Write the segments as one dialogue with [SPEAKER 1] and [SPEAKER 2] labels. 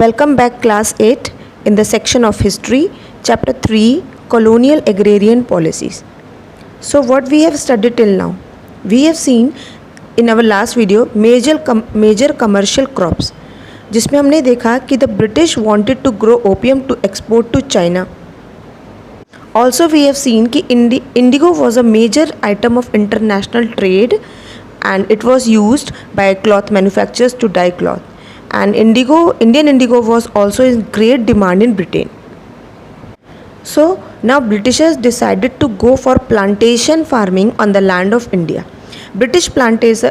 [SPEAKER 1] Welcome back class 8 in the section of history, chapter 3, colonial agrarian policies. So what we have studied till now, we have seen in our last video major commercial crops, जिसमें हमने देखा कि the British wanted to grow opium to export to China. Also we have seen कि indigo was a major item of international trade and it was used by cloth manufacturers to dye cloth. And Indian indigo was also in great demand in Britain. So now Britishers decided to go for plantation farming on the land of India. British planters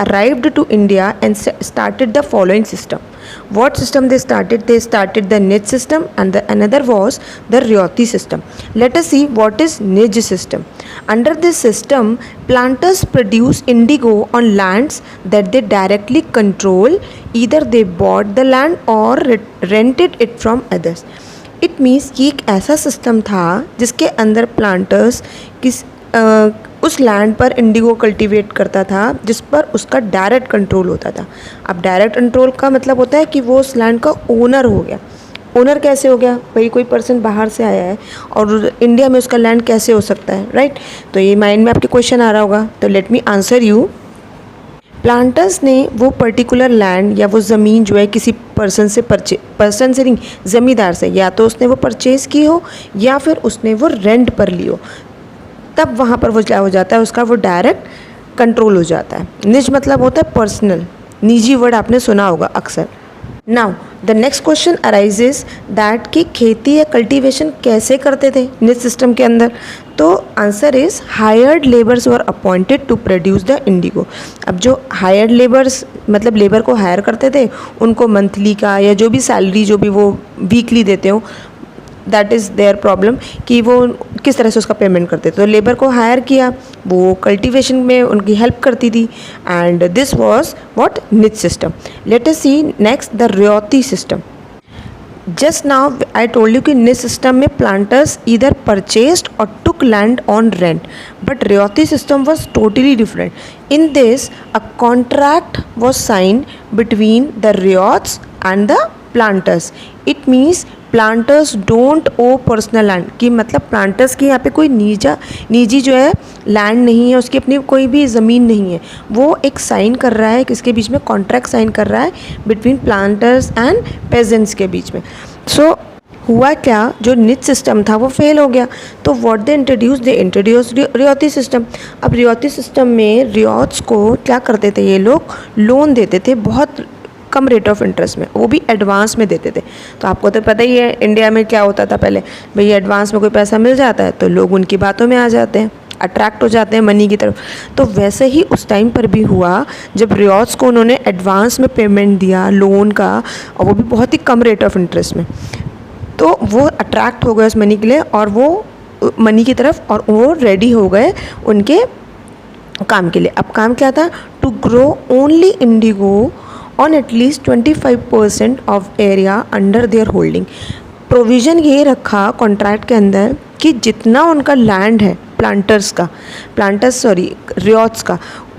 [SPEAKER 1] arrived to India and started the following system. What system they started? They started the Nij system and another was the Rayoti system. Let us see what is Nij system. Under this system, planters produce indigo on lands that they directly control. Either they bought the land or rented it from others. It means कि एक ऐसा system था जिसके अंदर planters उस land पर Indigo cultivate करता था जिस पर उसका डायरेक्ट कंट्रोल होता था. अब डायरेक्ट कंट्रोल का मतलब होता है कि वो उस लैंड का ओनर हो गया. ओनर कैसे हो गया भाई? कोई पर्सन बाहर से आया है और इंडिया में उसका लैंड कैसे हो सकता है, राइट? तो ये माइंड में आपके क्वेश्चन आ रहा होगा, तो let me answer you. Planters ने वो पर्टिकुलर लैंड या वो ज़मीन जो है किसी पर्सन से नहीं, ज़मींदार से, या तो उसने वो परचेज़ की हो या फिर उसने वो रेंट पर ली हो, तब वहाँ पर वो क्या हो जाता है, उसका वो डायरेक्ट कंट्रोल हो जाता है. निज मतलब होता है पर्सनल, निजी वर्ड आपने सुना होगा अक्सर. Now the next question arises that कि खेती या कल्टीवेशन कैसे करते थे निज सिस्टम के अंदर. तो answer is hired labours were appointed to produce the indigo. अब जो हायर्ड लेबर्स मतलब लेबर को हायर करते थे, उनको मंथली का या जो भी सैलरी जो भी वो वीकली देते हो, दैट इज़ देयर प्रॉब्लम कि वो किस तरह से उसका पेमेंट करते थे. तो लेबर को हायर किया, वो कल्टीवेशन में उनकी हेल्प करती थी and this was what nij system. Let us see next the ryoti system. Just now I told you कि निज सिस्टम में planters either purchased or took land on rent, but ryoti system was totally different. In this a contract was sign between the ryots and the planters. It means planters don't own personal land, कि मतलब planters की यहाँ पे कोई निजी जो है land नहीं है, उसकी अपनी कोई भी ज़मीन नहीं है. वो एक साइन कर रहा है, किसके बीच में? कॉन्ट्रैक्ट साइन कर रहा है बिटवीन प्लांटर्स एंड पेजेंट्स के बीच में. सो हुआ क्या, जो निज सिस्टम था वो फेल हो गया. तो व्हाट दे इंट्रोड्यूस रियोती सिस्टम. अब रियोती सिस्टम में रियोट्स को क्या करते थे, ये लोग लोन देते थे बहुत कम रेट ऑफ इंटरेस्ट में, वो भी एडवांस में देते थे. तो आपको तो पता ही है इंडिया में क्या होता था पहले, भाई एडवांस में कोई पैसा मिल जाता है तो लोग उनकी बातों में आ जाते हैं, अट्रैक्ट हो जाते हैं मनी की तरफ. तो वैसे ही उस टाइम पर भी हुआ जब रियोट्स को उन्होंने एडवांस में पेमेंट दिया लोन का, और वो भी बहुत ही कम रेट ऑफ इंटरेस्ट में, तो वो अट्रैक्ट हो गए उस मनी के लिए और वो मनी की तरफ, और वो रेडी हो गए उनके काम के लिए. अब काम क्या था? To grow only indigo on at least 25% of area under their holding. Provision ये रखा कॉन्ट्रैक्ट के अंदर कि जितना उनका लैंड है रियोट्स का,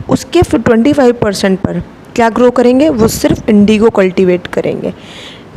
[SPEAKER 1] उसके फिर 25% पर क्या ग्रो करेंगे? वो सिर्फ इंडिगो कल्टीवेट करेंगे.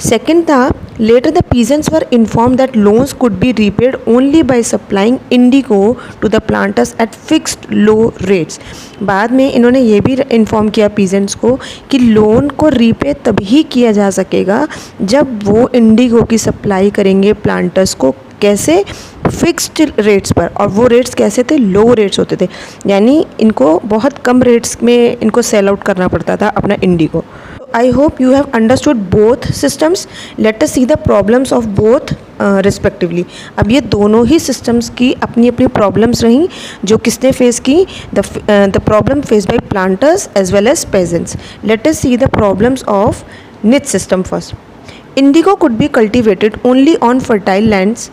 [SPEAKER 1] सेकेंड था, later the peasants were inform that loans could be repaid only by supplying indigo to the planters at fixed low rates. बाद में इन्होंने ये भी इन्फॉर्म किया पीजेंट्स को कि लोन को रीपे तभी किया जा सकेगा जब वो इंडिगो की सप्लाई करेंगे प्लांटर्स को. कैसे? फिक्स्ड रेट्स पर. और वो रेट्स कैसे थे? लो रेट्स होते थे, यानी इनको बहुत कम रेट्स में इनको सेल आउट करना पड़ता था अपना Indigo. I hope you have understood both systems. Let us see the problems of both respectively. अब ये दोनों ही systems की अपनी अपनी problems रहीं जो किसने face की? The problem faced by planters as well as peasants. Let us see the problems of niche system first. Indigo could be cultivated only on fertile lands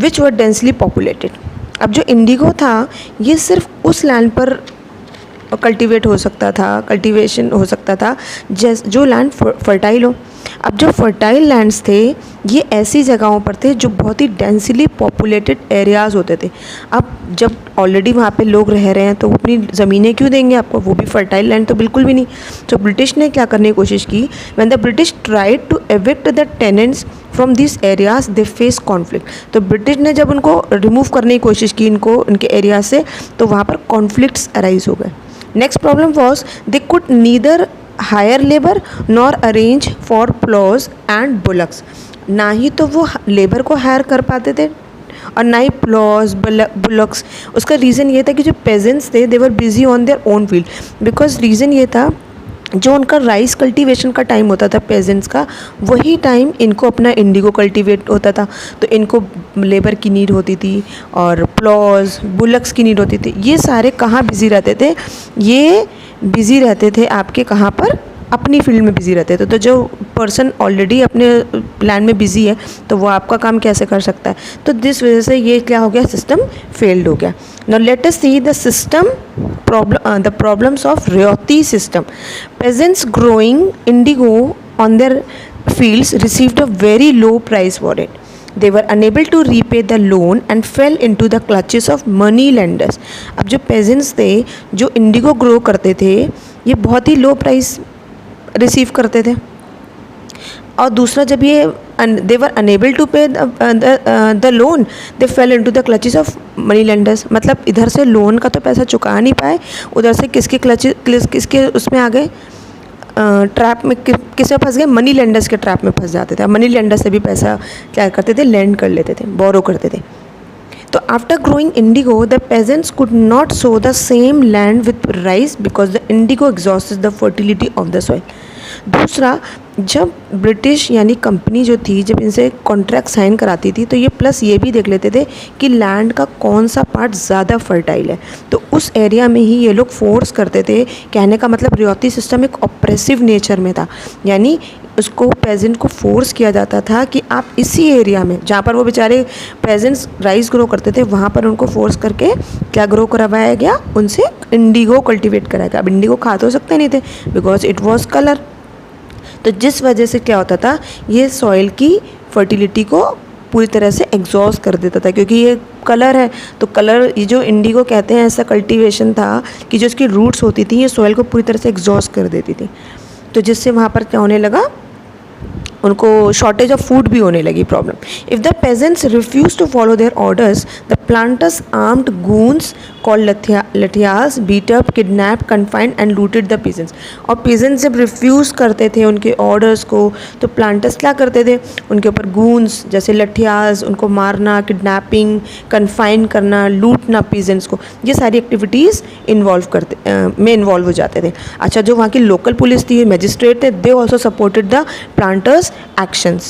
[SPEAKER 1] which were densely populated. अब जो Indigo था ये सिर्फ उस land पर cultivation हो सकता था जो लैंड फर्टाइल हो. अब जो फर्टाइल लैंड्स थे ये ऐसी जगहों पर थे जो बहुत ही डेंसली पॉपुलेटेड एरियाज़ होते थे। अब जब ऑलरेडी वहाँ पे लोग रह रहे हैं तो अपनी ज़मीनें क्यों देंगे आपको, वो भी फर्टाइल लैंड तो बिल्कुल भी नहीं। तो ब्रिटिश ने क्या करने की कोशिश की, when the British tried to evict the tenants from this areas they face conflict. तो ब्रिटिश ने जब उनको रिमूव करने की कोशिश की इनको उनके एरिया से, तो वहाँ पर कॉन्फ्लिक्ट्स अराइज हो गए। Next problem was they could neither hire labour nor arrange for ploughs and bullocks. ना ही तो वो लेबर को हायर कर पाते थे और ना ही प्लॉज बुलक्स। उसका रीज़न ये था कि जो पेजेंट्स थे they were busy on their own field, because reason ये था जो उनका राइस कल्टीवेशन का टाइम होता था पेजेंट्स का, वही टाइम इनको अपना इंडिगो कल्टीवेट होता था। तो इनको लेबर की नीड होती थी और प्लॉज बुलक्स की नीड होती थी। ये सारे कहाँ बिज़ी रहते थे, ये बिज़ी रहते थे आपके कहाँ पर, अपनी फील्ड में बिज़ी रहते थे। तो जो पर्सन ऑलरेडी अपने लैंड में बिज़ी है तो वो आपका काम कैसे कर सकता है। तो जिस वजह से ये क्या हो गया, सिस्टम फेल्ड हो गया। Now let us see the system problem, the problems of ryoti system. Peasants growing indigo on their fields received a very low price for it. They were unable to repay the loan and fell into the clutches of money lenders. अब जो peasants थे जो Indigo grow करते थे ये बहुत ही लो price receive करते थे, और दूसरा जब ये दे वर अनेबल टू पे the loan they fail into the clutches of money lenders. मतलब इधर से लोन का तो पैसा चुका नहीं पाए, उधर से किसके उसमें आ गए, ट्रैप में, किसमें फंस गए, मनी लेंडर्स के ट्रैप में फंस जाते थे। मनी लेंडर्स से भी पैसा क्या करते थे, लैंड कर लेते थे, बोरो करते थे। तो after growing Indigo the pageants could not so the same land with rice because the Indigo exhausted the fertility of the soil. दूसरा, जब ब्रिटिश यानी कंपनी जो थी जब इनसे कॉन्ट्रैक्ट साइन कराती थी तो ये प्लस ये भी देख लेते थे कि लैंड का कौन सा पार्ट ज़्यादा फर्टाइल है, तो उस एरिया में ही ये लोग फोर्स करते थे। कहने का मतलब रियोती सिस्टम एक ऑप्रेसिव नेचर में था, यानी उसको पेजेंट को फोर्स किया जाता था कि आप इसी एरिया में जहाँ पर वो बेचारे पेजेंट्स राइस ग्रो करते थे वहाँ पर उनको फोर्स करके क्या ग्रो करवाया गया, उनसे इंडिगो कल्टीवेट कराया गया। अब इंडिगो खा तो सकते नहीं थे बिकॉज इट वॉज कलर, तो जिस वजह से क्या होता था ये सॉइल की फर्टिलिटी को पूरी तरह से एग्जॉस्ट कर देता था, क्योंकि ये कलर है। तो कलर, ये जो इंडिगो कहते हैं, ऐसा कल्टीवेशन था कि जो इसकी रूट्स होती थी ये सॉइल को पूरी तरह से एग्जॉस्ट कर देती थी। तो जिससे वहाँ पर क्या होने लगा, उनको शॉर्टेज ऑफ फूड भी होने लगी problem. If the peasants refuse to follow their orders the planters armed goons called lathiyals beat up kidnap confined and looted the peasants. और पेजेंट्स जब रिफ्यूज़ करते थे उनके ऑर्डर्स को तो प्लांटर्स क्या करते थे, उनके ऊपर गूंस जैसे लठियास, उनको मारना, किडनैपिंग, कन्फाइन करना, लूटना पेजेंट्स को, ये सारी एक्टिविटीज़ इन्वॉल्व हो जाते थे। अच्छा, जो वहाँ की लोकल पुलिस थी, मैजिस्ट्रेट थे, they also supported the planters actions.